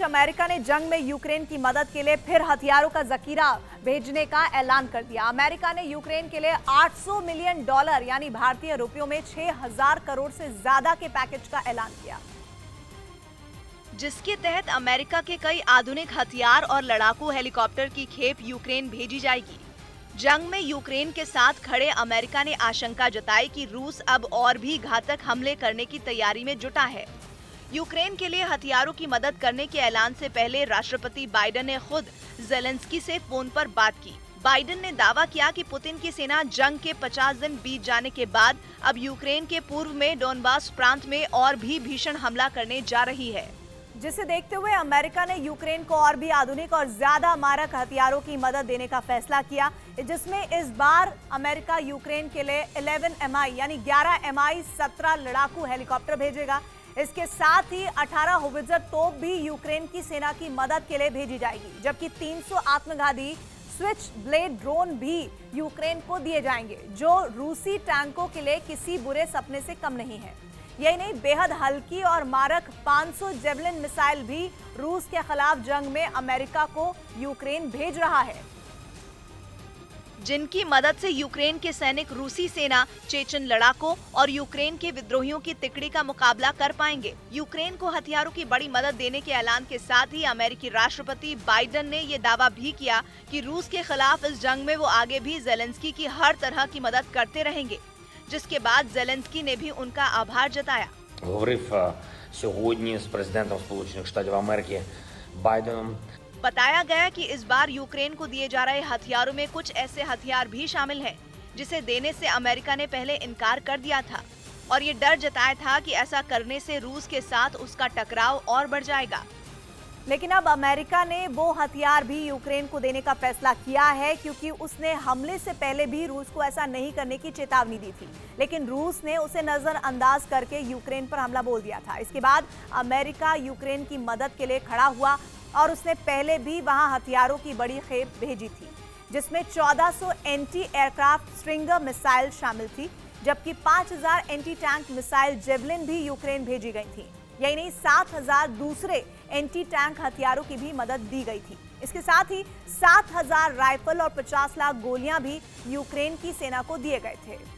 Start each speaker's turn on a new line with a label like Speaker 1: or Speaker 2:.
Speaker 1: America ने जंग में यूक्रेन की मदद के लिए फिर हथियारों का जखीरा भेजने का ऐलान कर दिया। अमेरिका ने यूक्रेन के लिए $800 मिलियन यानी भारतीय रुपयों में 6,000 करोड़ से ज्यादा के पैकेज का ऐलान किया,
Speaker 2: जिसके तहत अमेरिका के कई आधुनिक हथियार और लड़ाकू हेलीकॉप्टर की खेप यूक्रेन भेजी जाएगी। जंग में यूक्रेन के साथ खड़े अमेरिका ने आशंका जताई कि रूस अब और भी घातक हमले करने की तैयारी में जुटा है। यूक्रेन के लिए हथियारों की मदद करने के ऐलान से पहले राष्ट्रपति बाइडेन ने खुद जेलेंस्की से फोन पर बात की। बाइडेन ने दावा किया कि पुतिन की सेना जंग के 50 दिन बीत जाने के बाद अब यूक्रेन के पूर्व में डोनबास प्रांत में और भी भीषण हमला करने जा रही है,
Speaker 1: जिसे देखते हुए अमेरिका ने यूक्रेन को और भी आधुनिक और ज्यादा मारक हथियारों की मदद देने का फैसला किया, जिसमें इस बार अमेरिका यूक्रेन के लिए 11 Mi यानी 11 Mi-17 लड़ाकू हेलीकॉप्टर भेजेगा। इसके साथ ही 18 होवित्जर तोप भी यूक्रेन की सेना की मदद के लिए भेजी जाएगी, जबकि 300 आत्मघाती स्विच ब्लेड ड्रोन भी यूक्रेन को दिए जाएंगे, जो रूसी टैंकों के लिए किसी बुरे सपने से कम नहीं है। यही नहीं, बेहद हल्की और मारक 500 जेवलिन मिसाइल भी रूस के खिलाफ जंग में अमेरिका को यूक्रेन भेज रहा है,
Speaker 2: जिनकी मदद से यूक्रेन के सैनिक रूसी सेना, चेचन लड़ाकों और यूक्रेन के विद्रोहियों की तिकड़ी का मुकाबला कर पाएंगे। यूक्रेन को हथियारों की बड़ी मदद देने के ऐलान के साथ ही अमेरिकी राष्ट्रपति बाइडेन ने ये दावा भी किया कि रूस के खिलाफ इस जंग में वो आगे भी जेलेंस्की की हर तरह की मदद करते रहेंगे, जिसके बाद जेलेंस्की ने भी उनका आभार जताया।
Speaker 3: Говорив сьогодні з президентом Сполучених Штатів Америки Байденом.
Speaker 2: बताया गया कि इस बार यूक्रेन को दिए जा रहे हथियारों में कुछ ऐसे हथियार भी शामिल हैं, जिसे देने से अमेरिका ने पहले इनकार कर दिया था और ये डर जताया था कि ऐसा करने से रूस के साथ उसका टकराव और बढ़ जाएगा।
Speaker 1: लेकिन अब अमेरिका ने वो हथियार भी यूक्रेन को देने का फैसला किया है, क्योंकि उसने हमले से पहले भी रूस को ऐसा नहीं करने की चेतावनी दी थी, लेकिन रूस ने उसे नजरअंदाज करके यूक्रेन पर हमला बोल दिया था। इसके बाद अमेरिका यूक्रेन की मदद के लिए खड़ा हुआ और उसने पहले भी वहां हथियारों की बड़ी खेप भेजी थी, जिसमें 1400 एंटी एयरक्राफ्ट स्ट्रिंगर मिसाइल शामिल थी, जबकि 5000 एंटी टैंक मिसाइल जेवलिन भी यूक्रेन भेजी गई थी। यही नहीं, 7000 दूसरे एंटी टैंक हथियारों की भी मदद दी गई थी। इसके साथ ही 7000 राइफल और 50 लाख गोलियां भी यूक्रेन की सेना को दिए गए थे।